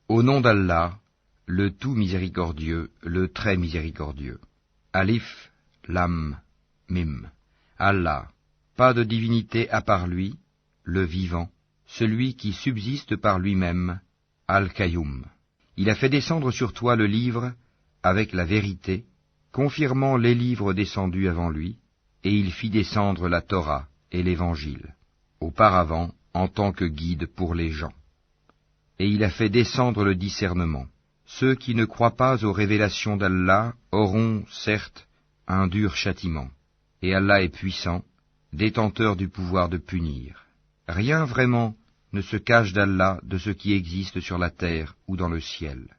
Au nom d'Allah, le tout miséricordieux, le très miséricordieux. Alif, Lam, Mim. Allah, pas de divinité à part lui, le vivant, celui qui subsiste par lui-même, Al-Qayyum. Il a fait descendre sur toi le livre avec la vérité, confirmant les livres descendus avant lui, et il fit descendre la Torah et l'Évangile, auparavant en tant que guide pour les gens. Et il a fait descendre le discernement. Ceux qui ne croient pas aux révélations d'Allah auront, certes, un dur châtiment. Et Allah est puissant, détenteur du pouvoir de punir. Rien vraiment ne se cache d'Allah de ce qui existe sur la terre ou dans le ciel.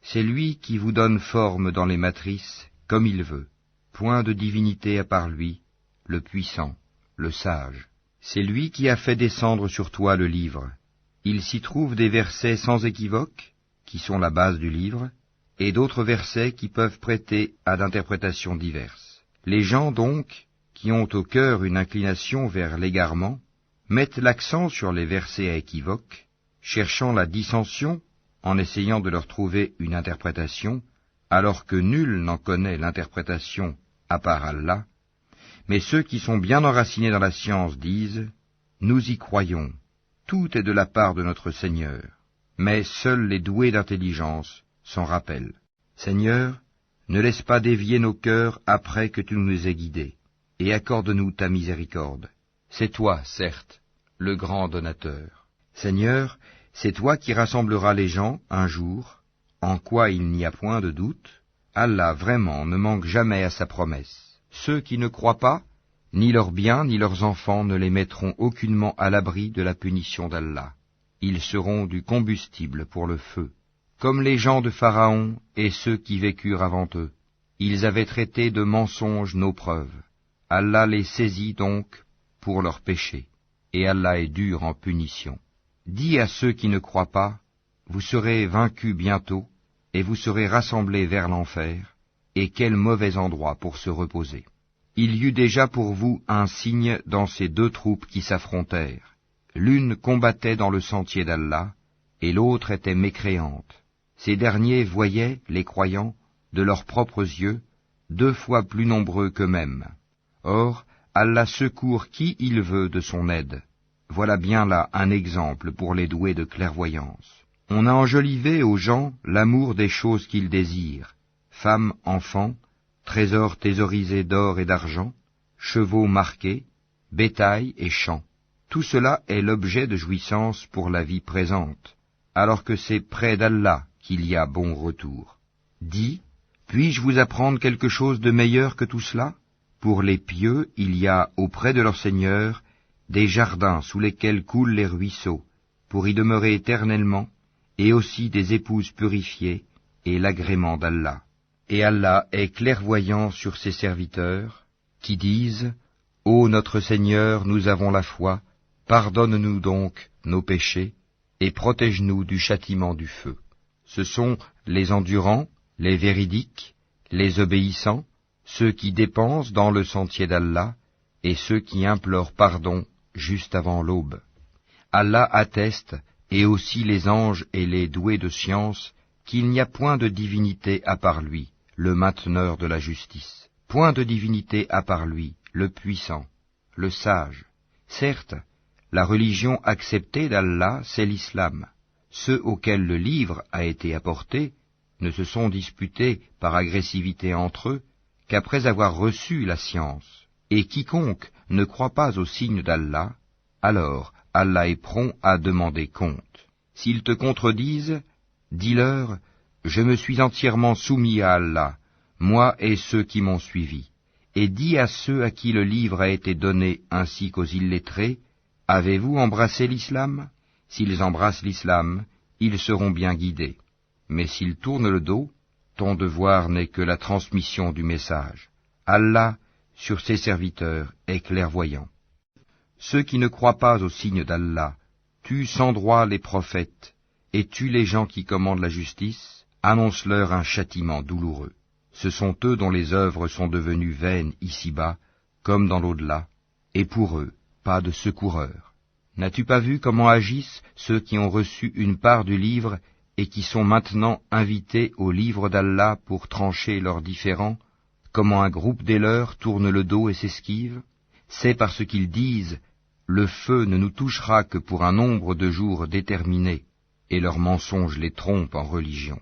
C'est lui qui vous donne forme dans les matrices, comme il veut. Point de divinité à part lui, le puissant, le sage. C'est lui qui a fait descendre sur toi le livre. Il s'y trouve des versets sans équivoque, qui sont la base du livre, et d'autres versets qui peuvent prêter à d'interprétations diverses. Les gens donc, qui ont au cœur une inclination vers l'égarement, mettent l'accent sur les versets à équivoque, cherchant la dissension en essayant de leur trouver une interprétation, alors que nul n'en connaît l'interprétation à part Allah. Mais ceux qui sont bien enracinés dans la science disent « Nous y croyons, tout est de la part de notre Seigneur. » Mais seuls les doués d'intelligence s'en rappellent. Seigneur, ne laisse pas dévier nos cœurs après que tu nous aies guidés, et accorde-nous ta miséricorde. C'est toi, certes, le grand donateur. Seigneur, c'est toi qui rassembleras les gens un jour, en quoi il n'y a point de doute. Allah vraiment ne manque jamais à sa promesse. Ceux qui ne croient pas, ni leurs biens ni leurs enfants ne les mettront aucunement à l'abri de la punition d'Allah. Ils seront du combustible pour le feu. Comme les gens de Pharaon et ceux qui vécurent avant eux, ils avaient traité de mensonges nos preuves. Allah les saisit donc pour leurs péchés, et Allah est dur en punition. Dis à ceux qui ne croient pas, vous serez vaincus bientôt, et vous serez rassemblés vers l'enfer, et quel mauvais endroit pour se reposer. Il y eut déjà pour vous un signe dans ces deux troupes qui s'affrontèrent. L'une combattait dans le sentier d'Allah, et l'autre était mécréante. Ces derniers voyaient, les croyants, de leurs propres yeux, 2 fois plus nombreux qu'eux-mêmes. Or, Allah secourt qui il veut de son aide. Voilà bien là un exemple pour les doués de clairvoyance. On a enjolivé aux gens l'amour des choses qu'ils désirent, femmes, enfants, trésors thésaurisés d'or et d'argent, chevaux marqués, bétail et champs. Tout cela est l'objet de jouissance pour la vie présente, alors que c'est près d'Allah qu'il y a bon retour. Dis, puis-je vous apprendre quelque chose de meilleur que tout cela? Pour les pieux, il y a, auprès de leur Seigneur, des jardins sous lesquels coulent les ruisseaux, pour y demeurer éternellement, et aussi des épouses purifiées, et l'agrément d'Allah. Et Allah est clairvoyant sur ses serviteurs, qui disent « Ô notre Seigneur, nous avons la foi, pardonne-nous donc nos péchés, et protège-nous du châtiment du feu. » Ce sont les endurants, les véridiques, les obéissants, ceux qui dépensent dans le sentier d'Allah, et ceux qui implorent pardon juste avant l'aube. Allah atteste, et aussi les anges et les doués de science, qu'il n'y a point de divinité à part lui, le mainteneur de la justice. Point de divinité à part lui, le puissant, le sage. Certes, la religion acceptée d'Allah, c'est l'islam. Ceux auxquels le livre a été apporté ne se sont disputés par agressivité entre eux qu'après avoir reçu la science. Et quiconque ne croit pas au signe d'Allah, alors Allah est prompt à demander compte. S'ils te contredisent, dis-leur, je me suis entièrement soumis à Allah, moi et ceux qui m'ont suivi. Et dis à ceux à qui le livre a été donné ainsi qu'aux illettrés, avez-vous embrassé l'islam? S'ils embrassent l'islam, ils seront bien guidés. Mais s'ils tournent le dos, ton devoir n'est que la transmission du message. Allah, sur ses serviteurs, est clairvoyant. Ceux qui ne croient pas au signe d'Allah tuent sans droit les prophètes et tuent les gens qui commandent la justice, annonce-leur un châtiment douloureux. Ce sont eux dont les œuvres sont devenues vaines ici-bas, comme dans l'au-delà, et pour eux, pas de secoureur. N'as-tu pas vu comment agissent ceux qui ont reçu une part du livre et qui sont maintenant invités au livre d'Allah pour trancher leurs différends, comment un groupe des leurs tourne le dos et s'esquive, c'est parce qu'ils disent « Le feu ne nous touchera que pour un nombre de jours déterminé », et leurs mensonges les trompent en religion.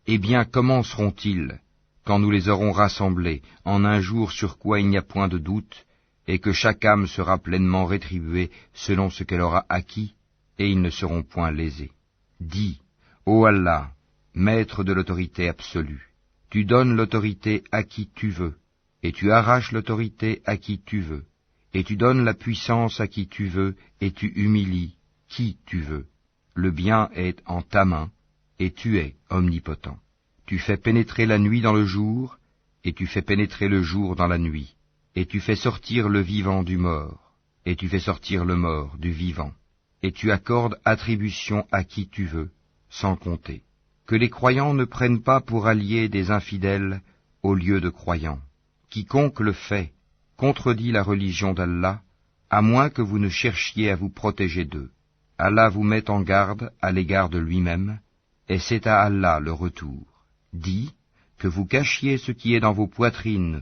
Eh bien, comment seront-ils quand nous les aurons rassemblés en un jour sur quoi il n'y a point de doute, et que chaque âme sera pleinement rétribuée selon ce qu'elle aura acquis, et ils ne seront point lésés. Dis, ô Allah, maître de l'autorité absolue, tu donnes l'autorité à qui tu veux, et tu arraches l'autorité à qui tu veux, et tu donnes la puissance à qui tu veux, et tu humilies qui tu veux. Le bien est en ta main, et tu es omnipotent. Tu fais pénétrer la nuit dans le jour, et tu fais pénétrer le jour dans la nuit, et tu fais sortir le vivant du mort, et tu fais sortir le mort du vivant, et tu accordes attribution à qui tu veux, sans compter. Que les croyants ne prennent pas pour alliés des infidèles au lieu de croyants. Quiconque le fait contredit la religion d'Allah, à moins que vous ne cherchiez à vous protéger d'eux. Allah vous met en garde à l'égard de lui-même, et c'est à Allah le retour. Dis, que vous cachiez ce qui est dans vos poitrines,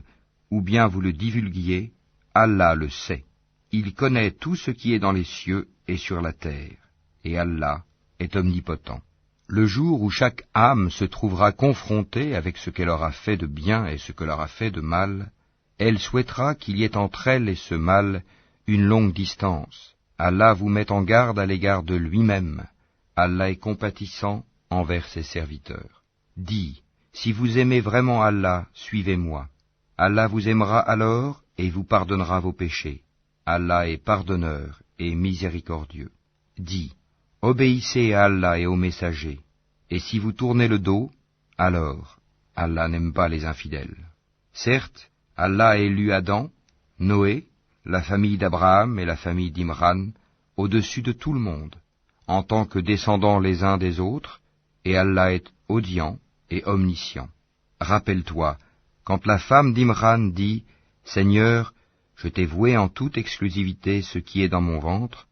ou bien vous le divulguiez, Allah le sait. Il connaît tout ce qui est dans les cieux et sur la terre, et Allah est omnipotent. Le jour où chaque âme se trouvera confrontée avec ce qu'elle aura fait de bien et ce qu'elle aura fait de mal, elle souhaitera qu'il y ait entre elle et ce mal une longue distance. Allah vous met en garde à l'égard de lui-même. Allah est compatissant envers ses serviteurs. Dis, si vous aimez vraiment Allah, suivez-moi. Allah vous aimera alors et vous pardonnera vos péchés. Allah est pardonneur et miséricordieux. Dis, obéissez à Allah et aux messagers, et si vous tournez le dos, alors Allah n'aime pas les infidèles. Certes, Allah a élu Adam, Noé, la famille d'Abraham et la famille d'Imran, au-dessus de tout le monde, en tant que descendants les uns des autres, et Allah est audient et omniscient. Rappelle-toi, quand la femme d'Imran dit « Seigneur, je t'ai voué en toute exclusivité ce qui est dans mon ventre,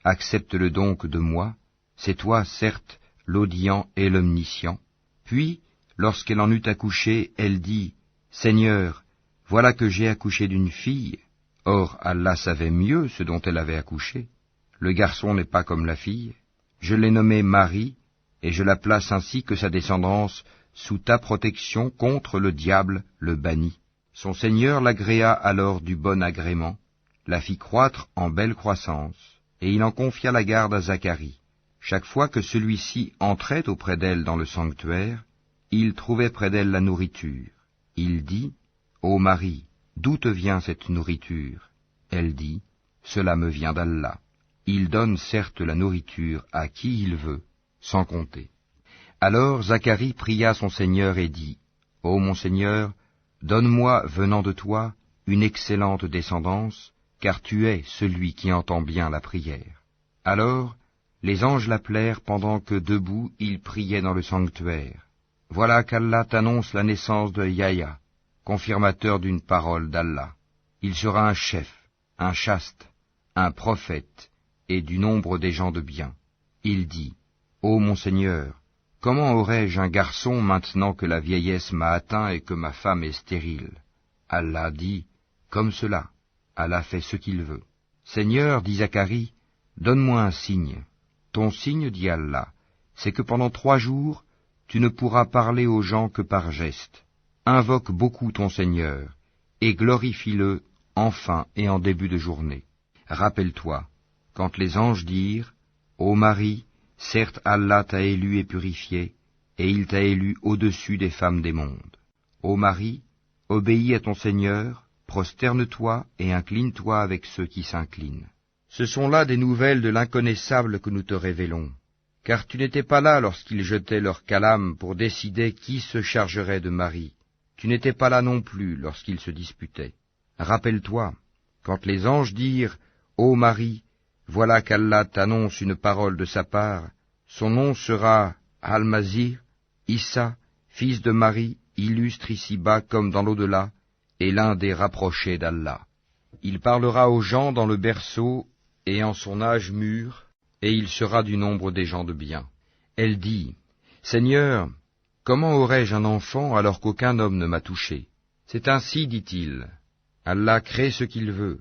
accepte-le donc de moi, c'est toi, certes, l'audient et l'omniscient. » Puis, lorsqu'elle en eut accouché, elle dit « Seigneur, voilà que j'ai accouché d'une fille. » Or, Allah savait mieux ce dont elle avait accouché. Le garçon n'est pas comme la fille. Je l'ai nommée Marie, et je la place ainsi que sa descendance sous ta protection contre le diable, le banni. Son Seigneur l'agréa alors du bon agrément, la fit croître en belle croissance, et il en confia la garde à Zacharie. Chaque fois que celui-ci entrait auprès d'elle dans le sanctuaire, il trouvait près d'elle la nourriture. Il dit, « Ô Marie, d'où te vient cette nourriture ?» Elle dit, « Cela me vient d'Allah. Il donne certes la nourriture à qui il veut, sans compter. » Alors Zacharie pria son Seigneur et dit, « Ô mon Seigneur, donne-moi, venant de toi, une excellente descendance, car tu es celui qui entend bien la prière. » Alors, les anges l'appelèrent pendant que debout il priait dans le sanctuaire. Voilà qu'Allah t'annonce la naissance de Yahya, confirmateur d'une parole d'Allah. Il sera un chef, un chaste, un prophète, et du nombre des gens de bien. Il dit, « Ô mon Seigneur, comment aurais-je un garçon maintenant que la vieillesse m'a atteint et que ma femme est stérile ?» Allah dit, « Comme cela, Allah fait ce qu'il veut. » Seigneur, dit Zacharie, donne-moi un signe. Ton signe, dit Allah, c'est que pendant 3 jours, tu ne pourras parler aux gens que par geste. Invoque beaucoup ton Seigneur, et glorifie-le en fin et en début de journée. Rappelle-toi, quand les anges dirent, Ô Marie, certes Allah t'a élu et purifié, et il t'a élu au-dessus des femmes des mondes. Ô Marie, obéis à ton Seigneur, prosterne-toi et incline-toi avec ceux qui s'inclinent. Ce sont là des nouvelles de l'inconnaissable que nous te révélons, car tu n'étais pas là lorsqu'ils jetaient leur calame pour décider qui se chargerait de Marie. Tu n'étais pas là non plus lorsqu'ils se disputaient. Rappelle-toi, quand les anges dirent, Ô Marie, voilà qu'Allah t'annonce une parole de sa part, son nom sera Al-Masih, Issa, fils de Marie, illustre ici-bas comme dans l'au-delà, et l'un des rapprochés d'Allah. Il parlera aux gens dans le berceau et en son âge mûr, et il sera du nombre des gens de bien. Elle dit, Seigneur, comment aurais-je un enfant alors qu'aucun homme ne m'a touché? C'est ainsi, dit-il, Allah crée ce qu'il veut.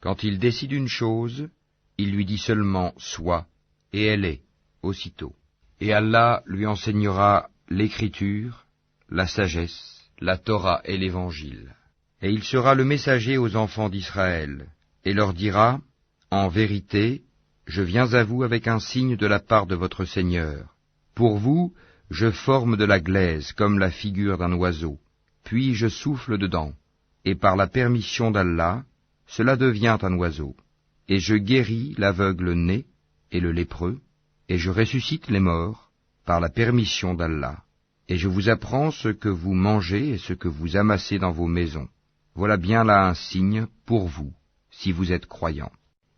Quand il décide une chose, il lui dit seulement « sois » et elle est, aussitôt. Et Allah lui enseignera l'écriture, la sagesse, la Torah et l'Évangile. Et il sera le messager aux enfants d'Israël, et leur dira « En vérité, je viens à vous avec un signe de la part de votre Seigneur. Pour vous, je forme de la glaise comme la figure d'un oiseau, puis je souffle dedans, et par la permission d'Allah, cela devient un oiseau. Et je guéris l'aveugle né et le lépreux, et je ressuscite les morts, par la permission d'Allah. Et je vous apprends ce que vous mangez et ce que vous amassez dans vos maisons. Voilà bien là un signe pour vous, si vous êtes croyants.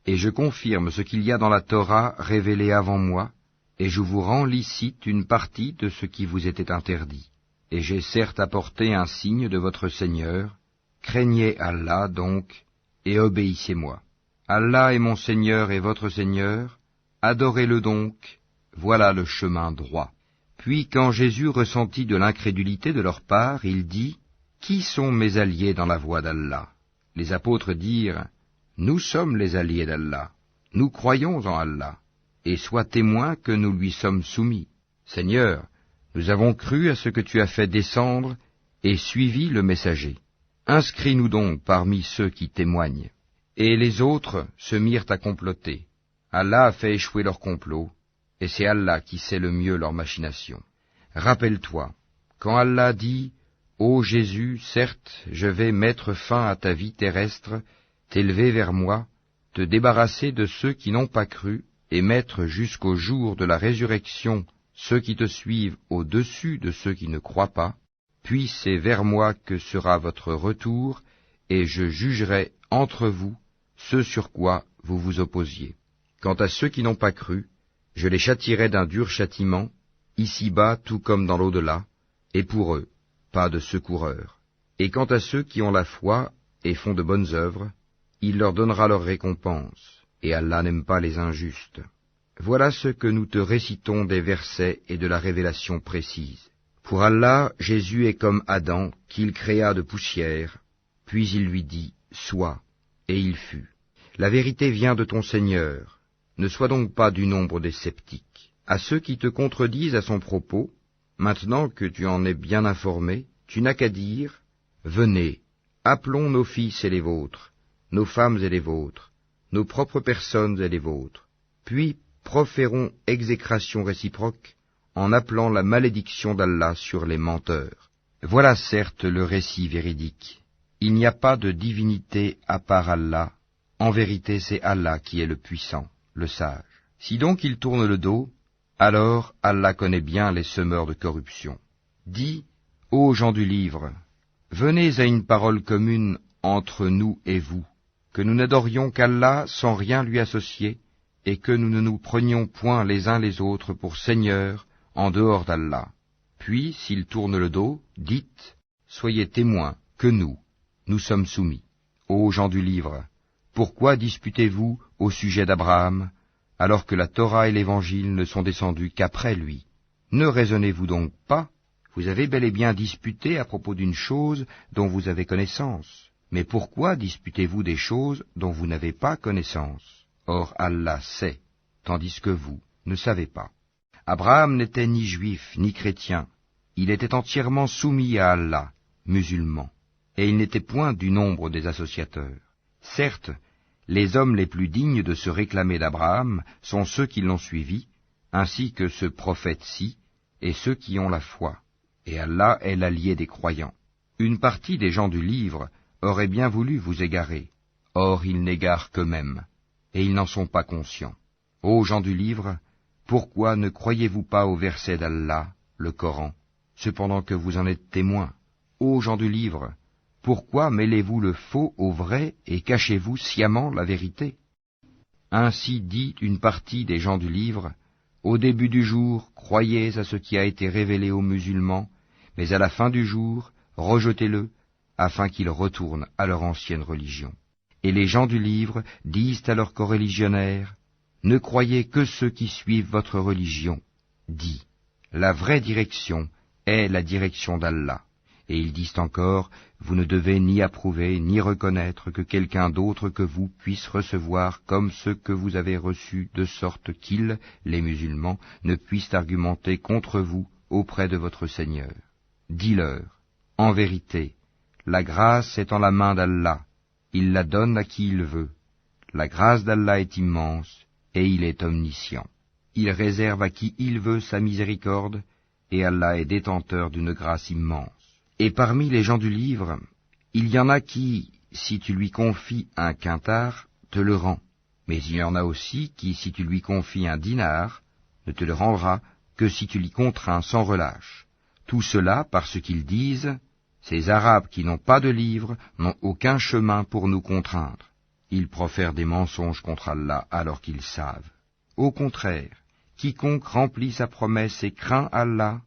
Et je confirme ce qu'il y a dans la Torah révélée avant moi, et je vous rends licite une partie de ce qui vous était interdit. Et j'ai certes apporté un signe de votre Seigneur. Craignez Allah donc, et obéissez-moi. Allah est mon Seigneur et votre Seigneur, adorez-le donc, voilà le chemin droit. Puis quand Jésus ressentit de l'incrédulité de leur part, il dit, « Qui sont mes alliés dans la voie d'Allah ?» Les apôtres dirent, « Nous sommes les alliés d'Allah, nous croyons en Allah, et sois témoin que nous lui sommes soumis. Seigneur, nous avons cru à ce que tu as fait descendre et suivi le messager. Inscris-nous donc parmi ceux qui témoignent. » Et les autres se mirent à comploter. Allah a fait échouer leur complot, et c'est Allah qui sait le mieux leurs machinations. Rappelle-toi, quand Allah dit « Ô Jésus, certes, je vais mettre fin à ta vie terrestre, t'élever vers moi, te débarrasser de ceux qui n'ont pas cru, et mettre jusqu'au jour de la résurrection ceux qui te suivent au-dessus de ceux qui ne croient pas, puis c'est vers moi que sera votre retour, et je jugerai entre vous ce sur quoi vous vous opposiez. Quant à ceux qui n'ont pas cru, je les châtierai d'un dur châtiment, ici-bas tout comme dans l'au-delà, et pour eux, pas de secoureur. Et quant à ceux qui ont la foi et font de bonnes œuvres, il leur donnera leur récompense, et Allah n'aime pas les injustes. Voilà ce que nous te récitons des versets et de la révélation précise. Pour Allah, Jésus est comme Adam, qu'il créa de poussière, puis il lui dit « Sois », et il fut. La vérité vient de ton Seigneur, ne sois donc pas du nombre des sceptiques. À ceux qui te contredisent à son propos, maintenant que tu en es bien informé, tu n'as qu'à dire « Venez, appelons nos fils et les vôtres, nos femmes et les vôtres, nos propres personnes et les vôtres, puis proférons exécration réciproque en appelant la malédiction d'Allah sur les menteurs. » Voilà certes le récit véridique. Il n'y a pas de divinité à part Allah. En vérité, c'est Allah qui est le puissant, le sage. Si donc ils tournent le dos, alors Allah connaît bien les semeurs de corruption. Dis, ô gens du livre, venez à une parole commune entre nous et vous, que nous n'adorions qu'Allah sans rien lui associer, et que nous ne nous prenions point les uns les autres pour seigneurs en dehors d'Allah. Puis, s'ils tournent le dos, dites, soyez témoins que nous sommes soumis. Ô gens du livre, pourquoi disputez-vous au sujet d'Abraham, alors que la Torah et l'Évangile ne sont descendus qu'après lui? Ne raisonnez-vous donc pas? Vous avez bel et bien disputé à propos d'une chose dont vous avez connaissance. Mais pourquoi disputez-vous des choses dont vous n'avez pas connaissance? Or Allah sait, tandis que vous ne savez pas. Abraham n'était ni juif ni chrétien, il était entièrement soumis à Allah, musulman, et il n'était point du nombre des associateurs. Certes, les hommes les plus dignes de se réclamer d'Abraham sont ceux qui l'ont suivi, ainsi que ce prophète-ci, et ceux qui ont la foi. Et Allah est l'allié des croyants. Une partie des gens du livre aurait bien voulu vous égarer. Or ils n'égarent qu'eux-mêmes, et ils n'en sont pas conscients. Ô gens du livre, pourquoi ne croyez-vous pas au verset d'Allah, le Coran, cependant que vous en êtes témoins? Ô gens du livre, pourquoi mêlez-vous le faux au vrai et cachez-vous sciemment la vérité? Ainsi dit une partie des gens du livre, au début du jour, croyez à ce qui a été révélé aux musulmans, mais à la fin du jour, rejetez-le, afin qu'ils retournent à leur ancienne religion. Et les gens du livre disent à leurs coreligionnaires, ne croyez que ceux qui suivent votre religion. Dis, la vraie direction est la direction d'Allah. Et ils disent encore, vous ne devez ni approuver ni reconnaître que quelqu'un d'autre que vous puisse recevoir comme ce que vous avez reçu, de sorte qu'ils, les musulmans, ne puissent argumenter contre vous auprès de votre Seigneur. Dis-leur, en vérité, la grâce est en la main d'Allah, il la donne à qui il veut. La grâce d'Allah est immense, et il est omniscient. Il réserve à qui il veut sa miséricorde, et Allah est détenteur d'une grâce immense. Et parmi les gens du livre, il y en a qui, si tu lui confies un quintar, te le rend. Mais il y en a aussi qui, si tu lui confies un dinar, ne te le rendra que si tu l'y contrains sans relâche. Tout cela parce qu'ils disent, ces Arabes qui n'ont pas de livre n'ont aucun chemin pour nous contraindre. Ils profèrent des mensonges contre Allah alors qu'ils savent. Au contraire, quiconque remplit sa promesse et craint Allah,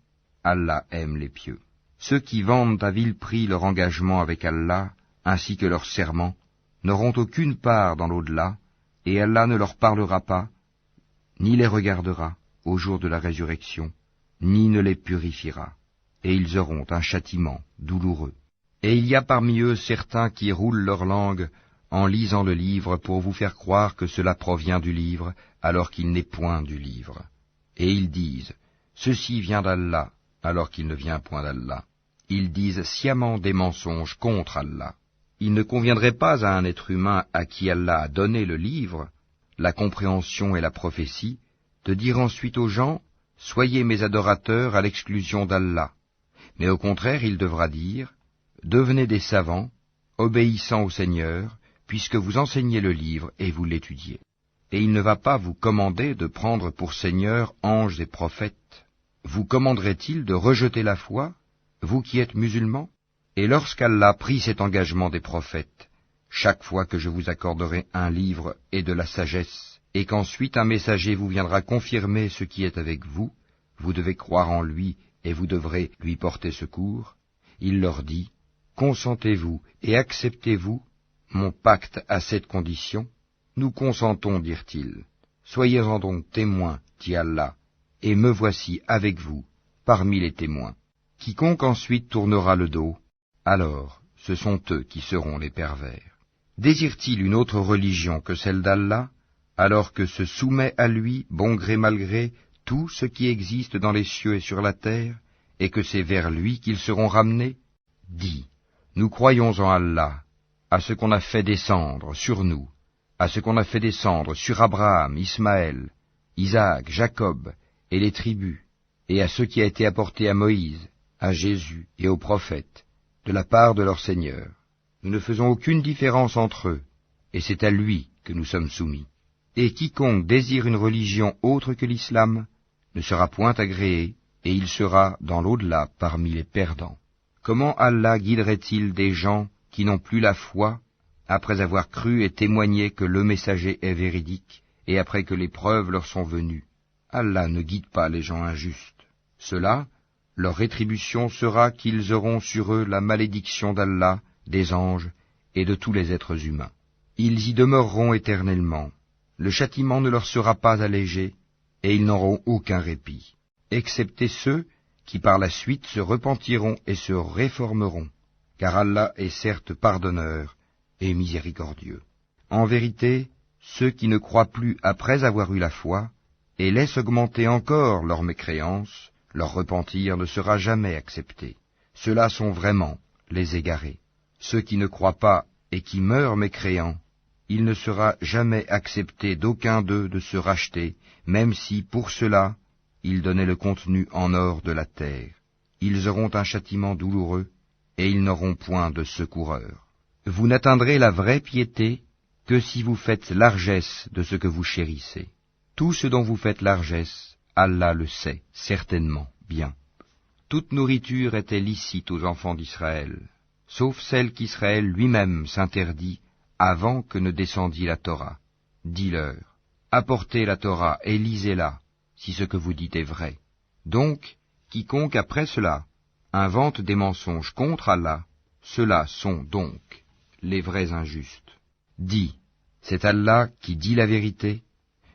Allah aime les pieux. Ceux qui vendent à vil prix leur engagement avec Allah, ainsi que leur serment, n'auront aucune part dans l'au-delà, et Allah ne leur parlera pas, ni les regardera au jour de la résurrection, ni ne les purifiera, et ils auront un châtiment douloureux. Et il y a parmi eux certains qui roulent leur langue en lisant le livre pour vous faire croire que cela provient du livre, alors qu'il n'est point du livre. Et ils disent, ceci vient d'Allah, alors qu'il ne vient point d'Allah. Ils disent sciemment des mensonges contre Allah. Il ne conviendrait pas à un être humain à qui Allah a donné le livre, la compréhension et la prophétie, de dire ensuite aux gens, soyez mes adorateurs à l'exclusion d'Allah. Mais au contraire, il devra dire, devenez des savants, obéissant au Seigneur, puisque vous enseignez le livre et vous l'étudiez. Et il ne va pas vous commander de prendre pour Seigneur anges et prophètes. Vous commanderait-il de rejeter la foi, vous qui êtes musulmans? Et lorsqu'Allah prit cet engagement des prophètes, chaque fois que je vous accorderai un livre et de la sagesse, et qu'ensuite un messager vous viendra confirmer ce qui est avec vous, vous devez croire en lui et vous devrez lui porter secours, il leur dit, consentez-vous et acceptez-vous mon pacte à cette condition? Nous consentons, dirent-ils. Soyez-en donc témoins, dit Allah, et me voici avec vous, parmi les témoins. Quiconque ensuite tournera le dos, alors ce sont eux qui seront les pervers. Désire-t-il une autre religion que celle d'Allah, alors que se soumet à lui, bon gré mal gré, tout ce qui existe dans les cieux et sur la terre, et que c'est vers lui qu'ils seront ramenés? Dis, nous croyons en Allah, à ce qu'on a fait descendre sur nous, à ce qu'on a fait descendre sur Abraham, Ismaël, Isaac, Jacob, et les tribus, et à ce qui a été apporté à Moïse, à Jésus et aux prophètes, de la part de leur Seigneur. Nous ne faisons aucune différence entre eux, et c'est à lui que nous sommes soumis. Et quiconque désire une religion autre que l'islam ne sera point agréé, et il sera dans l'au-delà parmi les perdants. Comment Allah guiderait-il des gens qui n'ont plus la foi, après avoir cru et témoigné que le messager est véridique, et après que les preuves leur sont venues? Allah ne guide pas les gens injustes. Cela, leur rétribution sera qu'ils auront sur eux la malédiction d'Allah, des anges et de tous les êtres humains. Ils y demeureront éternellement. Le châtiment ne leur sera pas allégé, et ils n'auront aucun répit, excepté ceux qui par la suite se repentiront et se réformeront, car Allah est certes pardonneur et miséricordieux. En vérité, ceux qui ne croient plus après avoir eu la foi, et laissent augmenter encore leur mécréance, leur repentir ne sera jamais accepté. Ceux-là sont vraiment les égarés. Ceux qui ne croient pas et qui meurent mécréants, il ne sera jamais accepté d'aucun d'eux de se racheter, même si, pour cela, ils donnaient le contenu en or de la terre. Ils auront un châtiment douloureux, et ils n'auront point de secoureur. Vous n'atteindrez la vraie piété que si vous faites largesse de ce que vous chérissez. Tout ce dont vous faites largesse, Allah le sait, certainement, bien. Toute nourriture était licite aux enfants d'Israël, sauf celle qu'Israël lui-même s'interdit avant que ne descendît la Torah. Dis-leur, apportez la Torah et lisez-la, si ce que vous dites est vrai. Donc, quiconque après cela invente des mensonges contre Allah, ceux-là sont donc les vrais injustes. Dis, c'est Allah qui dit la vérité.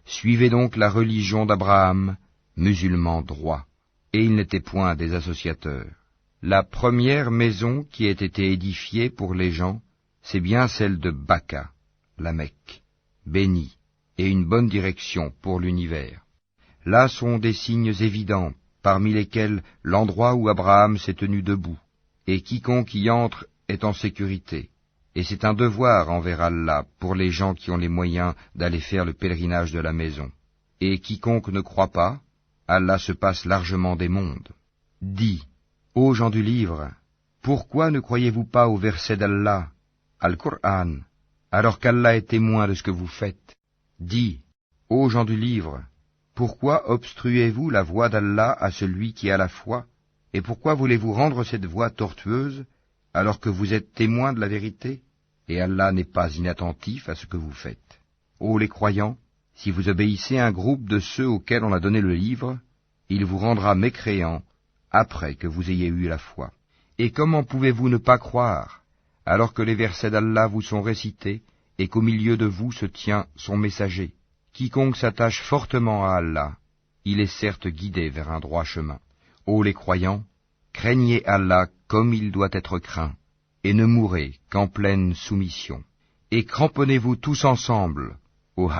Suivez donc la religion d'Abraham, musulman droit. et ils n'étaient point des associateurs. La première maison qui ait été édifiée pour les gens, c'est bien celle de Baka, la Mecque, bénie, et une bonne direction pour l'univers. Là sont des signes évidents, parmi lesquels l'endroit où Abraham s'est tenu debout, et quiconque y entre est en sécurité. Et c'est un devoir envers Allah pour les gens qui ont les moyens d'aller faire le pèlerinage de la maison. Et quiconque ne croit pas, Allah se passe largement des mondes. Dis, ô gens du livre, pourquoi ne croyez-vous pas au verset d'Allah, Al-Qur'an, alors qu'Allah est témoin de ce que vous faites? Dis, ô gens du livre, pourquoi obstruez-vous la voie d'Allah à celui qui a la foi, et pourquoi voulez-vous rendre cette voie tortueuse, alors que vous êtes témoins de la vérité, et Allah n'est pas inattentif à ce que vous faites. Ô les croyants, si vous obéissez à un groupe de ceux auxquels on a donné le livre, il vous rendra mécréants après que vous ayez eu la foi. Et comment pouvez-vous ne pas croire, alors que les versets d'Allah vous sont récités, et qu'au milieu de vous se tient son messager? Quiconque s'attache fortement à Allah, il est certes guidé vers un droit chemin. Ô les croyants, craignez Allah comme il doit être craint, et ne mourrez qu'en pleine soumission. Et cramponnez-vous tous ensemble au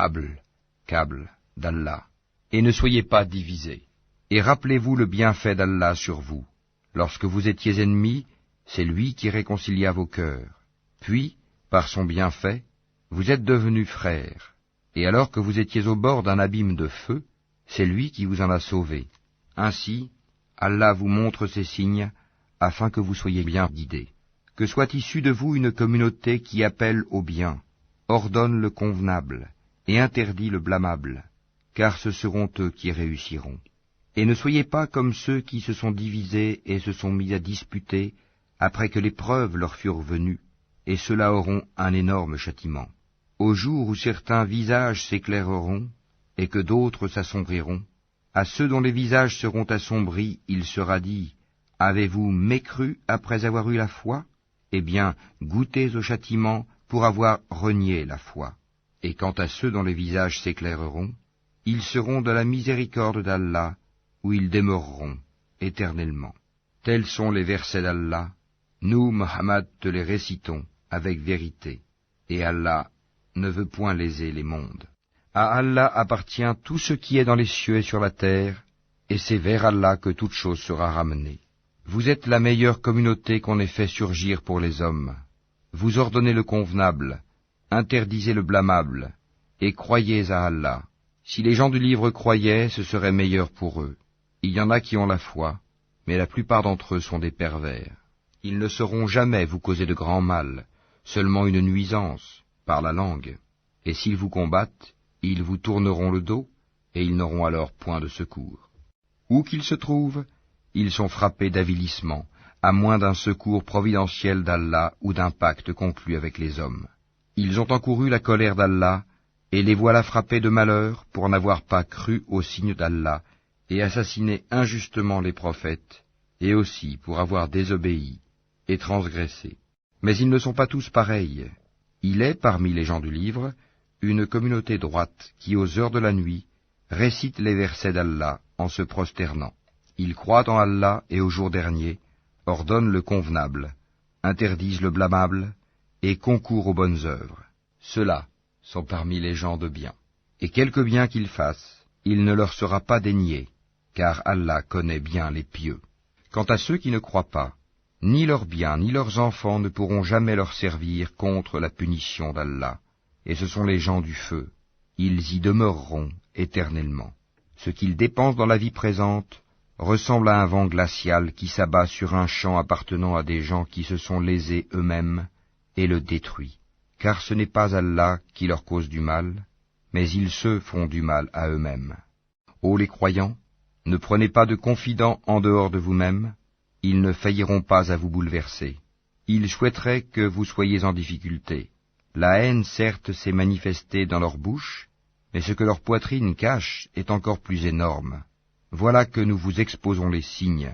câble d'Allah, et ne soyez pas divisés. Et rappelez-vous le bienfait d'Allah sur vous. Lorsque vous étiez ennemis, c'est lui qui réconcilia vos cœurs. Puis, par son bienfait, vous êtes devenus frères. Et alors que vous étiez au bord d'un abîme de feu, c'est lui qui vous en a sauvés. Ainsi, Allah vous montre ces signes, afin que vous soyez bien guidés. Que soit issue de vous une communauté qui appelle au bien, ordonne le convenable, et interdit le blâmable, car ce seront eux qui réussiront. Et ne soyez pas comme ceux qui se sont divisés et se sont mis à disputer, après que les preuves leur furent venues, et ceux-là auront un énorme châtiment. Au jour où certains visages s'éclaireront, et que d'autres s'assombriront, à ceux dont les visages seront assombris, il sera dit, « Avez-vous mécru après avoir eu la foi? Eh bien, goûtez au châtiment pour avoir renié la foi. » Et quant à ceux dont les visages s'éclaireront, ils seront de la miséricorde d'Allah, où ils demeureront éternellement. Tels sont les versets d'Allah, nous, Muhammad, te les récitons avec vérité, et Allah ne veut point léser les mondes. À Allah appartient tout ce qui est dans les cieux et sur la terre, et c'est vers Allah que toute chose sera ramenée. Vous êtes la meilleure communauté qu'on ait fait surgir pour les hommes. Vous ordonnez le convenable, interdisez le blâmable, et croyez à Allah. Si les gens du livre croyaient, ce serait meilleur pour eux. Il y en a qui ont la foi, mais la plupart d'entre eux sont des pervers. Ils ne sauront jamais vous causer de grand mal, seulement une nuisance, par la langue. Et s'ils vous combattent, ils vous tourneront le dos, et ils n'auront alors point de secours. Où qu'ils se trouvent, ils sont frappés d'avilissement, à moins d'un secours providentiel d'Allah ou d'un pacte conclu avec les hommes. Ils ont encouru la colère d'Allah, et les voilà frappés de malheur pour n'avoir pas cru aux signes d'Allah, et assassiné injustement les prophètes, et aussi pour avoir désobéi et transgressé. Mais ils ne sont pas tous pareils. Il est, parmi les gens du livre, une communauté droite qui, aux heures de la nuit, récite les versets d'Allah en se prosternant. Ils croient en Allah et au jour dernier, ordonnent le convenable, interdisent le blâmable, et concourent aux bonnes œuvres. Ceux-là sont parmi les gens de bien. Et quelque bien qu'ils fassent, il ne leur sera pas dénié, car Allah connaît bien les pieux. Quant à ceux qui ne croient pas, ni leurs biens ni leurs enfants ne pourront jamais leur servir contre la punition d'Allah, et ce sont les gens du feu. Ils y demeureront éternellement. Ce qu'ils dépensent dans la vie présente ressemble à un vent glacial qui s'abat sur un champ appartenant à des gens qui se sont lésés eux-mêmes et le détruit. Car ce n'est pas Allah qui leur cause du mal, mais ils se font du mal à eux-mêmes. Ô les croyants, ne prenez pas de confidents en dehors de vous-mêmes, ils ne failliront pas à vous bouleverser. Ils souhaiteraient que vous soyez en difficulté. La haine, certes, s'est manifestée dans leur bouche, mais ce que leur poitrine cache est encore plus énorme. Voilà que nous vous exposons les signes,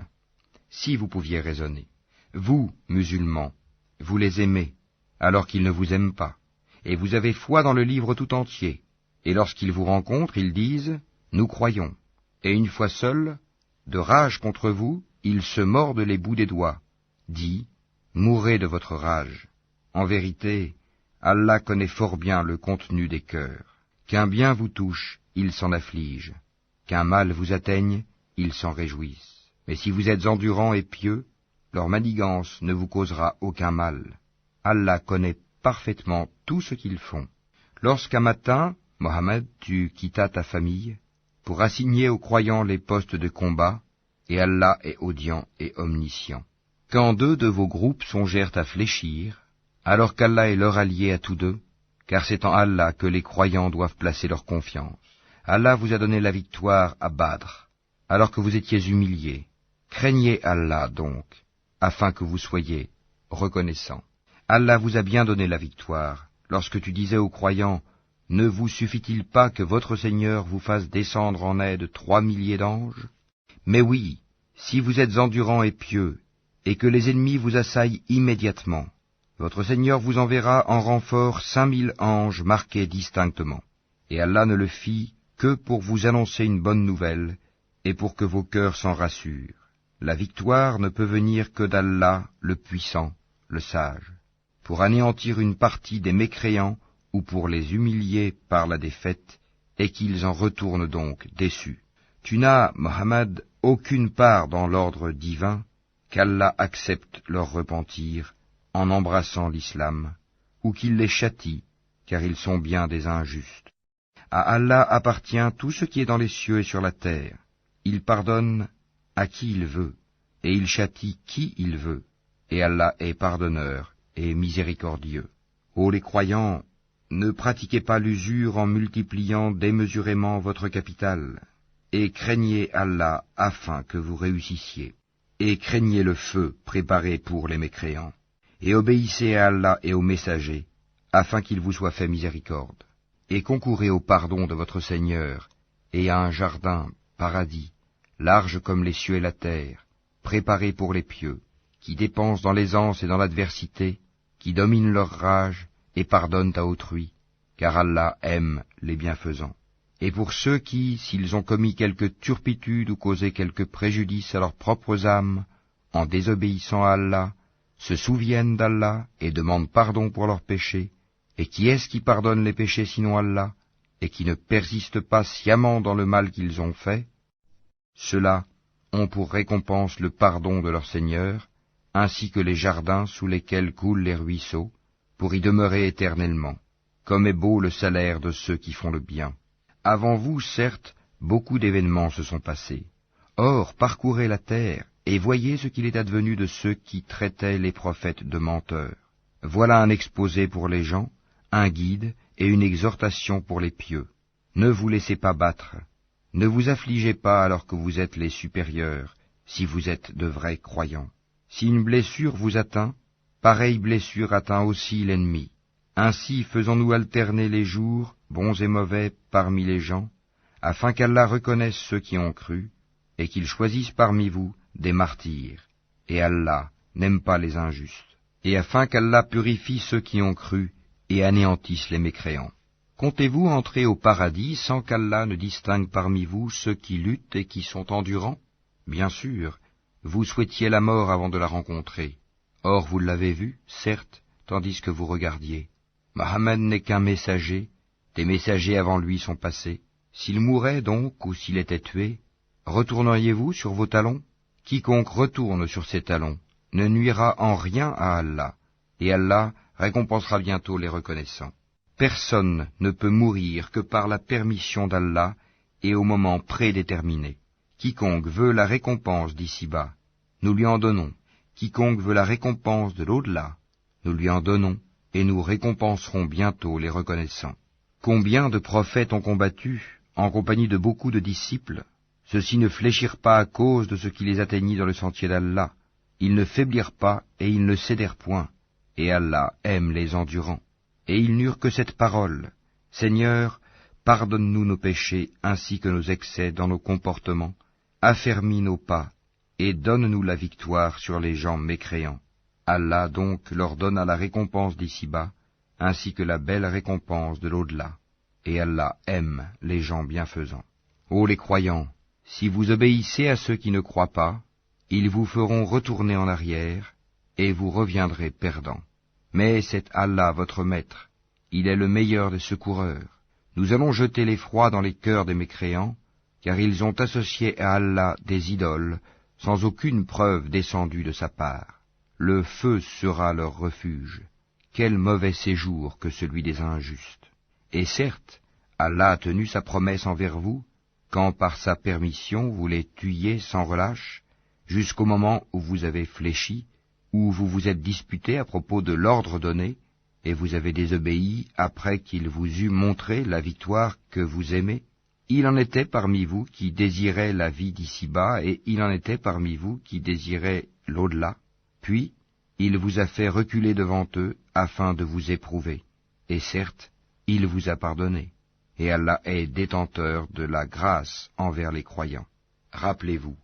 si vous pouviez raisonner. Vous, musulmans, vous les aimez, alors qu'ils ne vous aiment pas, et vous avez foi dans le livre tout entier, et lorsqu'ils vous rencontrent, ils disent « Nous croyons », et une fois seuls, De rage contre vous, ils se mordent les bouts des doigts. Dis, mourrez de votre rage. En vérité, Allah connaît fort bien le contenu des cœurs. Qu'un bien vous touche, ils s'en affligent. Qu'un mal vous atteigne, ils s'en réjouissent. Mais si vous êtes endurants et pieux, leur manigance ne vous causera aucun mal. Allah connaît parfaitement tout ce qu'ils font. Lorsqu'un matin, Mohammed, tu quittas ta famille pour assigner aux croyants les postes de combat, et Allah est audient et omniscient. Quand deux de vos groupes songèrent à fléchir, alors qu'Allah est leur allié à tous deux, car c'est en Allah que les croyants doivent placer leur confiance. Allah vous a donné la victoire à Badr, alors que vous étiez humiliés. Craignez Allah donc, afin que vous soyez reconnaissants. Allah vous a bien donné la victoire, lorsque tu disais aux croyants, « Ne vous suffit-il pas que votre Seigneur vous fasse descendre en aide 3 milliers d'anges ?» Mais oui, si vous êtes endurants et pieux, et que les ennemis vous assaillent immédiatement, votre Seigneur vous enverra en renfort 5000 anges marqués distinctement. Et Allah ne le fit que pour vous annoncer une bonne nouvelle, et pour que vos cœurs s'en rassurent. La victoire ne peut venir que d'Allah, le puissant, le sage, pour anéantir une partie des mécréants ou pour les humilier par la défaite, et qu'ils en retournent donc déçus. Tu n'as, Mohammed, aucune part dans l'ordre divin, qu'Allah accepte leur repentir en embrassant l'islam, ou qu'il les châtie, car ils sont bien des injustes. À Allah appartient tout ce qui est dans les cieux et sur la terre. Il pardonne à qui il veut, et il châtie qui il veut, et Allah est pardonneur et miséricordieux. Ô les croyants, ne pratiquez pas l'usure en multipliant démesurément votre capital, et craignez Allah afin que vous réussissiez, et craignez le feu préparé pour les mécréants, et obéissez à Allah et aux messagers, afin qu'il vous soit fait miséricorde, et concourez au pardon de votre Seigneur, et à un jardin, paradis, large comme les cieux et la terre, préparé pour les pieux, qui dépensent dans l'aisance et dans l'adversité, qui dominent leur rage, et pardonnent à autrui, car Allah aime les bienfaisants. Et pour ceux qui, s'ils ont commis quelque turpitude ou causé quelque préjudice à leurs propres âmes, en désobéissant à Allah, se souviennent d'Allah et demandent pardon pour leurs péchés, et qui est-ce qui pardonne les péchés sinon Allah, et qui ne persiste pas sciemment dans le mal qu'ils ont fait? Ceux-là ont pour récompense le pardon de leur Seigneur, ainsi que les jardins sous lesquels coulent les ruisseaux, pour y demeurer éternellement. Comme est beau le salaire de ceux qui font le bien. Avant vous, certes, beaucoup d'événements se sont passés. Or, parcourez la terre, et voyez ce qu'il est advenu de ceux qui traitaient les prophètes de menteurs. Voilà un exposé pour les gens, un guide et une exhortation pour les pieux. Ne vous laissez pas battre. Ne vous affligez pas alors que vous êtes les supérieurs, si vous êtes de vrais croyants. Si une blessure vous atteint, pareille blessure atteint aussi l'ennemi. Ainsi faisons-nous alterner les jours, bons et mauvais, parmi les gens, afin qu'Allah reconnaisse ceux qui ont cru, et qu'il choisisse parmi vous des martyrs. Et Allah n'aime pas les injustes. Et afin qu'Allah purifie ceux qui ont cru, et anéantisse les mécréants. Comptez-vous entrer au paradis sans qu'Allah ne distingue parmi vous ceux qui luttent et qui sont endurants? Bien sûr, vous souhaitiez la mort avant de la rencontrer. Or vous l'avez vue, certes, tandis que vous regardiez. Mohammed n'est qu'un messager, des messagers avant lui sont passés. S'il mourait donc, ou s'il était tué, retourneriez-vous sur vos talons? Quiconque retourne sur ses talons ne nuira en rien à Allah, et Allah récompensera bientôt les reconnaissants. Personne ne peut mourir que par la permission d'Allah et au moment prédéterminé. Quiconque veut la récompense d'ici-bas, nous lui en donnons. Quiconque veut la récompense de l'au-delà, nous lui en donnons, et nous récompenserons bientôt les reconnaissants. Combien de prophètes ont combattu, en compagnie de beaucoup de disciples? Ceux-ci ne fléchirent pas à cause de ce qui les atteignit dans le sentier d'Allah. Ils ne faiblirent pas, et ils ne cédèrent point. Et Allah aime les endurants. Et ils n'eurent que cette parole. Seigneur, pardonne-nous nos péchés ainsi que nos excès dans nos comportements, affermis nos pas, et donne-nous la victoire sur les gens mécréants. Allah donc leur donna la récompense d'ici-bas, ainsi que la belle récompense de l'au-delà. Et Allah aime les gens bienfaisants. Ô les croyants, Si vous obéissez à ceux qui ne croient pas, ils vous feront retourner en arrière, et vous reviendrez perdants. Mais c'est Allah votre maître, il est le meilleur des secoureurs. Nous allons jeter l'effroi dans les cœurs des mécréants, car ils ont associé à Allah des idoles, sans aucune preuve descendue de sa part. Le feu sera leur refuge. Quel mauvais séjour que celui des injustes. Et certes, Allah a tenu sa promesse envers vous, quand par sa permission vous les tuiez sans relâche, jusqu'au moment où vous avez fléchi, où vous vous êtes disputé à propos de l'ordre donné, et vous avez désobéi après qu'il vous eût montré la victoire que vous aimez. Il en était parmi vous qui désiraient la vie d'ici-bas, et il en était parmi vous qui désiraient l'au-delà. Puis, il vous a fait reculer devant eux, afin de vous éprouver. Et certes, il vous a pardonné. Et Allah est détenteur de la grâce envers les croyants. Rappelez-vous,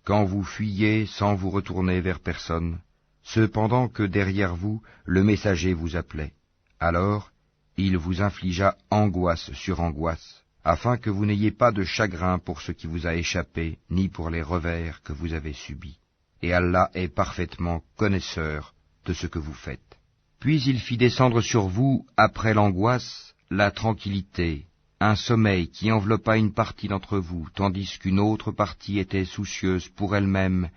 quand vous fuyiez sans vous retourner vers personne, cependant que derrière vous, le messager vous appelait. Alors, il vous infligea angoisse sur angoisse, afin que vous n'ayez pas de chagrin pour ce qui vous a échappé, ni pour les revers que vous avez subis. Et Allah est parfaitement connaisseur de ce que vous faites. Puis il fit descendre sur vous, après l'angoisse, la tranquillité, un sommeil qui enveloppa une partie d'entre vous, tandis qu'une autre partie était soucieuse pour elle-même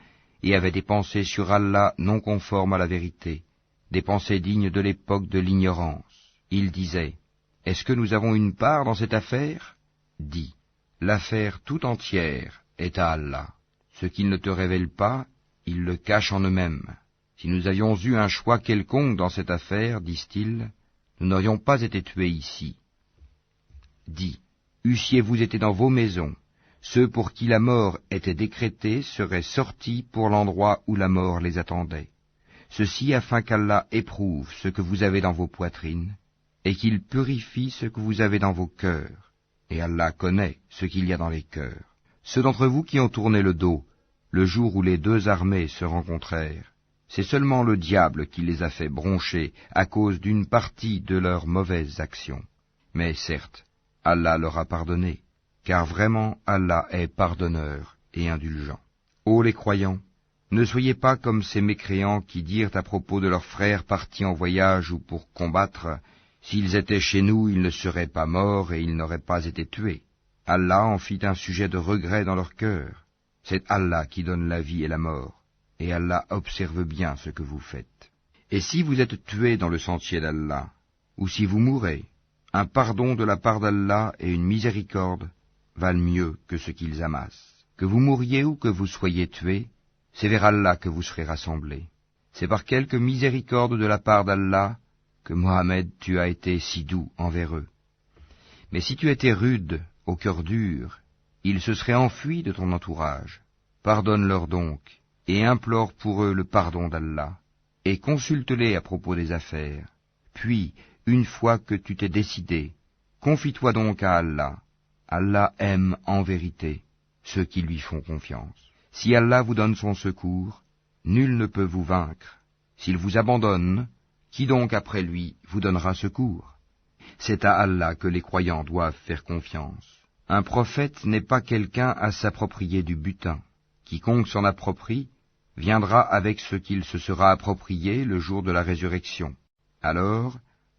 et avait des pensées sur Allah non conformes à la vérité, des pensées dignes de l'époque de l'ignorance. Il disait, « Est-ce que nous avons une part dans cette affaire ?» Dis, « L'affaire tout entière est à Allah. Ce qu'il ne te révèle pas, ils le cachent en eux-mêmes. Si nous avions eu un choix quelconque dans cette affaire, disent-ils, nous n'aurions pas été tués ici. Dis, eussiez-vous été dans vos maisons, ceux pour qui la mort était décrétée seraient sortis pour l'endroit où la mort les attendait. Ceci afin qu'Allah éprouve ce que vous avez dans vos poitrines, et qu'il purifie ce que vous avez dans vos cœurs. Et Allah connaît ce qu'il y a dans les cœurs. Ceux d'entre vous qui ont tourné le dos, le jour où les deux armées se rencontrèrent, c'est seulement le diable qui les a fait broncher à cause d'une partie de leurs mauvaises actions. Mais certes, Allah leur a pardonné, car vraiment Allah est pardonneur et indulgent. Ô les croyants, ne soyez pas comme ces mécréants qui dirent à propos de leurs frères partis en voyage ou pour combattre, s'ils étaient chez nous, ils ne seraient pas morts et ils n'auraient pas été tués. Allah en fit un sujet de regret dans leur cœur. C'est Allah qui donne la vie et la mort, et Allah observe bien ce que vous faites. Et si vous êtes tués dans le sentier d'Allah, ou si vous mourrez, un pardon de la part d'Allah et une miséricorde valent mieux que ce qu'ils amassent. Que vous mouriez ou que vous soyez tués, c'est vers Allah que vous serez rassemblés. C'est par quelque miséricorde de la part d'Allah que Mohammed tu as été si doux envers eux. Mais si tu étais rude, au cœur dur, ils se seraient enfuis de ton entourage. Pardonne-leur donc, et implore pour eux le pardon d'Allah, et consulte-les à propos des affaires. Puis, une fois que tu t'es décidé, confie-toi donc à Allah. Allah aime en vérité ceux qui lui font confiance. Si Allah vous donne son secours, nul ne peut vous vaincre. S'il vous abandonne, qui donc après lui vous donnera secours? C'est à Allah que les croyants doivent faire confiance. Un prophète n'est pas quelqu'un à s'approprier du butin. Quiconque s'en approprie viendra avec ce qu'il se sera approprié le jour de la résurrection. Alors,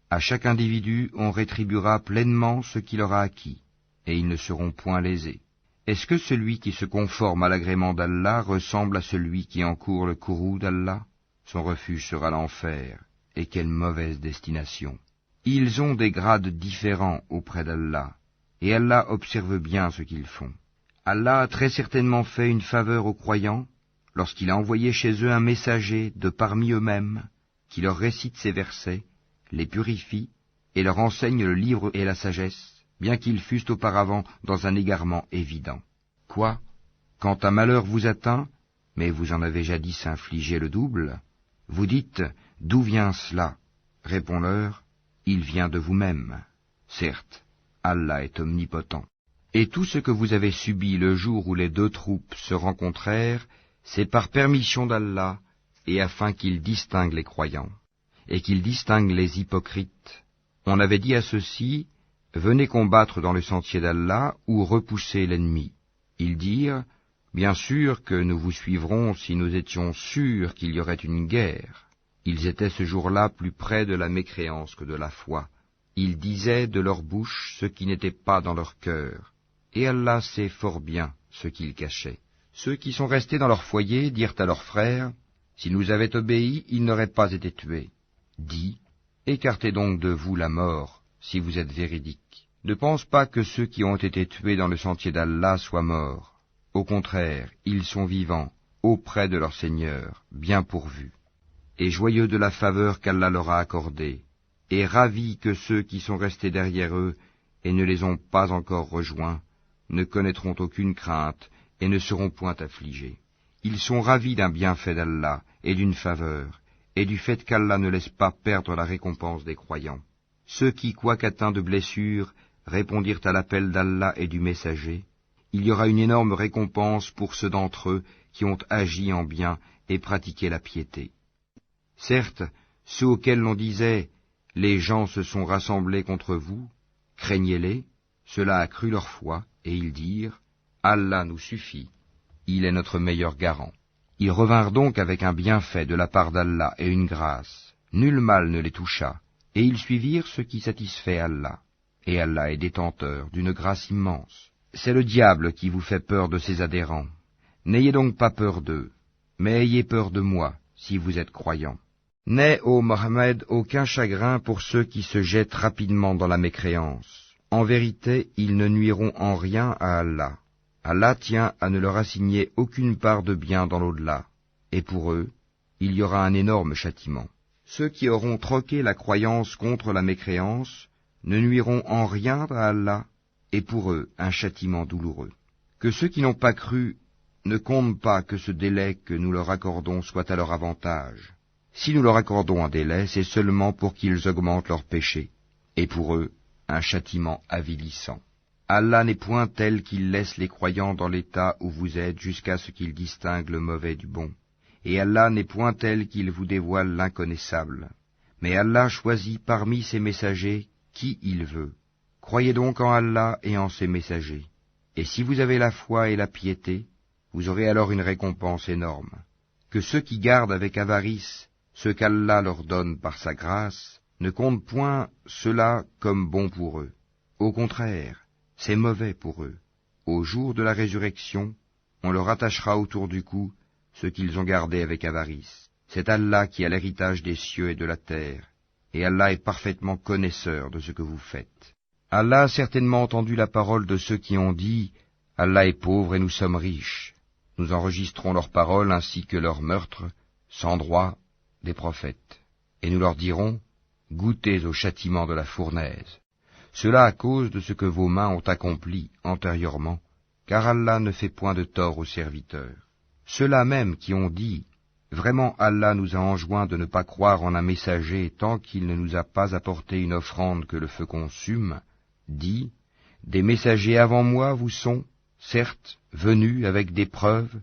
à chaque individu on rétribuera pleinement ce qu'il aura acquis, et ils ne seront point lésés. Est-ce que celui qui se conforme à l'agrément d'Allah ressemble à celui qui encourt le courroux d'Allah? Son refuge sera l'enfer, et quelle mauvaise destination. Ils ont des grades différents auprès d'Allah, et Allah observe bien ce qu'ils font. Allah a très certainement fait une faveur aux croyants, lorsqu'il a envoyé chez eux un messager de parmi eux-mêmes, qui leur récite ces versets, les purifie, et leur enseigne le livre et la sagesse, bien qu'ils fussent auparavant dans un égarement évident. Quoi? Quand un malheur vous atteint, mais vous en avez jadis infligé le double, vous dites, d'où vient cela? Réponds-leur, il vient de vous-même. Certes, Allah est omnipotent. Et tout ce que vous avez subi le jour où les deux troupes se rencontrèrent, c'est par permission d'Allah, et afin qu'il distingue les croyants, et qu'il distingue les hypocrites. On avait dit à ceux-ci, venez combattre dans le sentier d'Allah ou repoussez l'ennemi. Ils dirent, bien sûr que nous vous suivrons si nous étions sûrs qu'il y aurait une guerre. Ils étaient ce jour-là plus près de la mécréance que de la foi. Ils disaient de leur bouche ce qui n'était pas dans leur cœur, et Allah sait fort bien ce qu'ils cachaient. Ceux qui sont restés dans leur foyer dirent à leurs frères, « S'ils nous avaient obéi, ils n'auraient pas été tués. » Dis, « Écartez donc de vous la mort, si vous êtes véridiques. Ne pense pas que ceux qui ont été tués dans le sentier d'Allah soient morts. Au contraire, ils sont vivants, auprès de leur Seigneur, bien pourvus, et joyeux de la faveur qu'Allah leur a accordée, et ravis que ceux qui sont restés derrière eux et ne les ont pas encore rejoints ne connaîtront aucune crainte et ne seront point affligés. Ils sont ravis d'un bienfait d'Allah et d'une faveur, et du fait qu'Allah ne laisse pas perdre la récompense des croyants. Ceux qui, quoiqu'atteints de blessures, répondirent à l'appel d'Allah et du messager, il y aura une énorme récompense pour ceux d'entre eux qui ont agi en bien et pratiqué la piété. Certes, ceux auxquels l'on disait « Les gens se sont rassemblés contre vous, craignez-les », cela accrut leur foi, et ils dirent « Allah nous suffit, il est notre meilleur garant ». Ils revinrent donc avec un bienfait de la part d'Allah et une grâce. Nul mal ne les toucha, et ils suivirent ce qui satisfait Allah. Et Allah est détenteur d'une grâce immense. C'est le diable qui vous fait peur de ses adhérents. N'ayez donc pas peur d'eux, mais ayez peur de moi, si vous êtes croyants. N'aie, ô Mohammed, aucun chagrin pour ceux qui se jettent rapidement dans la mécréance. En vérité, ils ne nuiront en rien à Allah. Allah tient à ne leur assigner aucune part de bien dans l'au-delà, et pour eux, il y aura un énorme châtiment. Ceux qui auront troqué la croyance contre la mécréance ne nuiront en rien à Allah, et pour eux un châtiment douloureux. Que ceux qui n'ont pas cru ne comptent pas que ce délai que nous leur accordons soit à leur avantage. Si nous leur accordons un délai, c'est seulement pour qu'ils augmentent leurs péchés, et pour eux un châtiment avilissant. Allah n'est point tel qu'il laisse les croyants dans l'état où vous êtes jusqu'à ce qu'ils distinguent le mauvais du bon. Et Allah n'est point tel qu'il vous dévoile l'inconnaissable. Mais Allah choisit parmi ses messagers qui il veut. Croyez donc en Allah et en ses messagers. Et si vous avez la foi et la piété, vous aurez alors une récompense énorme. Que ceux qui gardent avec avarice ce qu'Allah leur donne par sa grâce ne comptent point cela comme bon pour eux. Au contraire, c'est mauvais pour eux. Au jour de la résurrection, on leur attachera autour du cou ce qu'ils ont gardé avec avarice. C'est Allah qui a l'héritage des cieux et de la terre, et Allah est parfaitement connaisseur de ce que vous faites. Allah a certainement entendu la parole de ceux qui ont dit « Allah est pauvre et nous sommes riches ». Nous enregistrons leurs paroles ainsi que leurs meurtres, sans droit, des prophètes. Et nous leur dirons « Goûtez au châtiment de la fournaise ». Cela à cause de ce que vos mains ont accompli antérieurement, car Allah ne fait point de tort aux serviteurs. Ceux-là même qui ont dit « Vraiment Allah nous a enjoint de ne pas croire en un messager tant qu'il ne nous a pas apporté une offrande que le feu consume », dit « Des messagers avant moi vous sont, certes, venus avec des preuves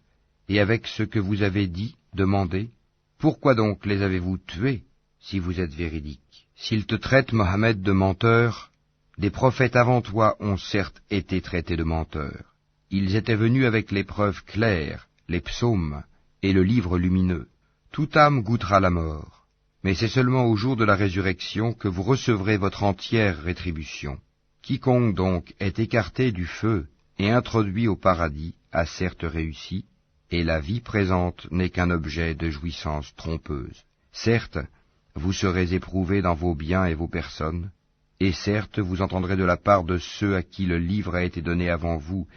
et avec ce que vous avez dit, demandé. Pourquoi donc les avez-vous tués, si vous êtes véridiques? S'ils te traitent, Mohammed, de menteur, des prophètes avant toi ont certes été traités de menteurs. Ils étaient venus avec les preuves claires, les psaumes et le livre lumineux. Toute âme goûtera la mort, mais c'est seulement au jour de la résurrection que vous recevrez votre entière rétribution. Quiconque donc est écarté du feu et introduit au paradis a certes réussi, et la vie présente n'est qu'un objet de jouissance trompeuse. Certes, vous serez éprouvés dans vos biens et vos personnes, et certes vous entendrez de la part de ceux à qui le livre a été donné avant vous,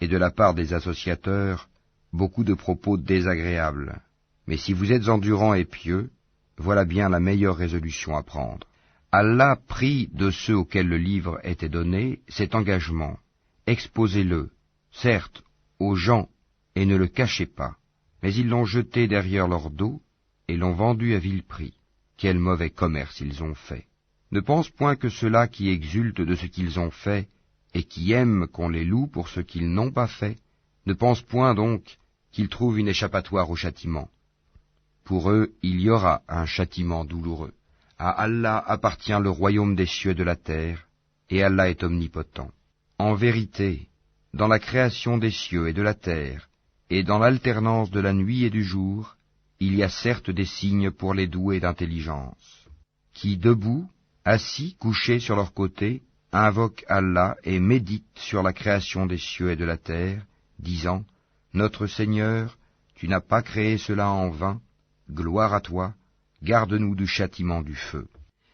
et de la part des associateurs, beaucoup de propos désagréables. Mais si vous êtes endurants et pieux, voilà bien la meilleure résolution à prendre. Allah prit de ceux auxquels le livre était donné cet engagement. Exposez-le, certes, aux gens, et ne le cachez pas. Mais ils l'ont jeté derrière leur dos, et l'ont vendu à vil prix. Quel mauvais commerce ils ont fait. Ne pense point que ceux-là qui exultent de ce qu'ils ont fait, et qui aiment qu'on les loue pour ce qu'ils n'ont pas fait, ne pense point donc qu'ils trouvent une échappatoire au châtiment. Pour eux, il y aura un châtiment douloureux. À Allah appartient le royaume des cieux et de la terre, et Allah est omnipotent. En vérité, dans la création des cieux et de la terre, et dans l'alternance de la nuit et du jour, il y a certes des signes pour les doués d'intelligence, qui, debout, assis, couchés sur leur côté, invoquent Allah et méditent sur la création des cieux et de la terre, disant, « Notre Seigneur, tu n'as pas créé cela en vain, gloire à toi, garde-nous du châtiment du feu.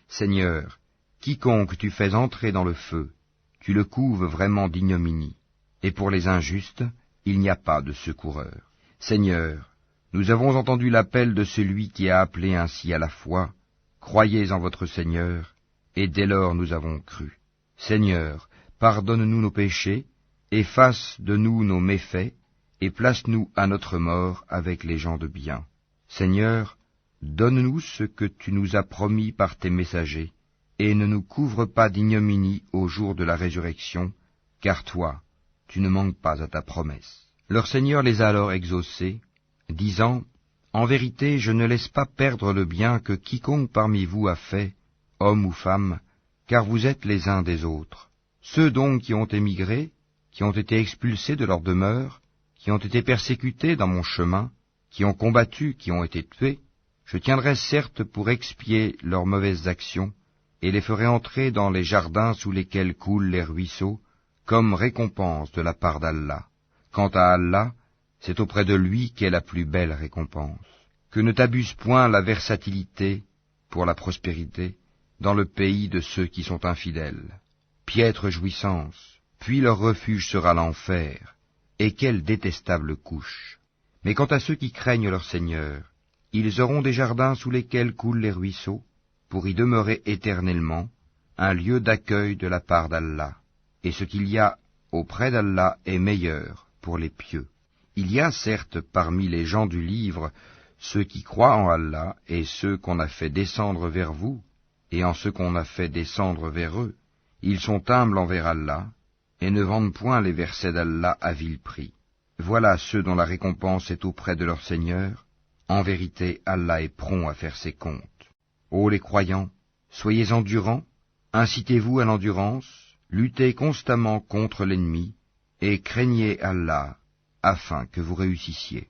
Seigneur, quiconque tu fais entrer dans le feu, tu le couves vraiment d'ignominie, et pour les injustes, il n'y a pas de secoureur. Seigneur, nous avons entendu l'appel de celui qui a appelé ainsi à la foi, croyez en votre Seigneur, et dès lors nous avons cru. Seigneur, pardonne-nous nos péchés, efface de nous nos méfaits, et place-nous à notre mort avec les gens de bien. Seigneur, donne-nous ce que tu nous as promis par tes messagers, et ne nous couvre pas d'ignominie au jour de la résurrection, car toi, tu ne manques pas à ta promesse. » Leur Seigneur les a alors exaucés, disant, « En vérité, je ne laisse pas perdre le bien que quiconque parmi vous a fait, homme ou femme, car vous êtes les uns des autres. Ceux donc qui ont émigré, qui ont été expulsés de leur demeure, qui ont été persécutés dans mon chemin, qui ont combattu, qui ont été tués, je tiendrai certes pour expier leurs mauvaises actions, et les ferai entrer dans les jardins sous lesquels coulent les ruisseaux, comme récompense de la part d'Allah. Quant à Allah, c'est auprès de lui qu'est la plus belle récompense. Que ne t'abuse point la versatilité pour la prospérité dans le pays de ceux qui sont infidèles. Piètre jouissance, puis leur refuge sera l'enfer, et quelle détestable couche. Mais quant à ceux qui craignent leur Seigneur, ils auront des jardins sous lesquels coulent les ruisseaux, pour y demeurer éternellement, un lieu d'accueil de la part d'Allah, et ce qu'il y a auprès d'Allah est meilleur pour les pieux. Il y a certes parmi les gens du livre ceux qui croient en Allah et ceux qu'on a fait descendre vers vous, et en ceux qu'on a fait descendre vers eux. Ils sont humbles envers Allah, et ne vendent point les versets d'Allah à vil prix. Voilà ceux dont la récompense est auprès de leur Seigneur. En vérité, Allah est prompt à faire ses comptes. Ô les croyants, soyez endurants, incitez-vous à l'endurance, luttez constamment contre l'ennemi, et craignez Allah, afin que vous réussissiez.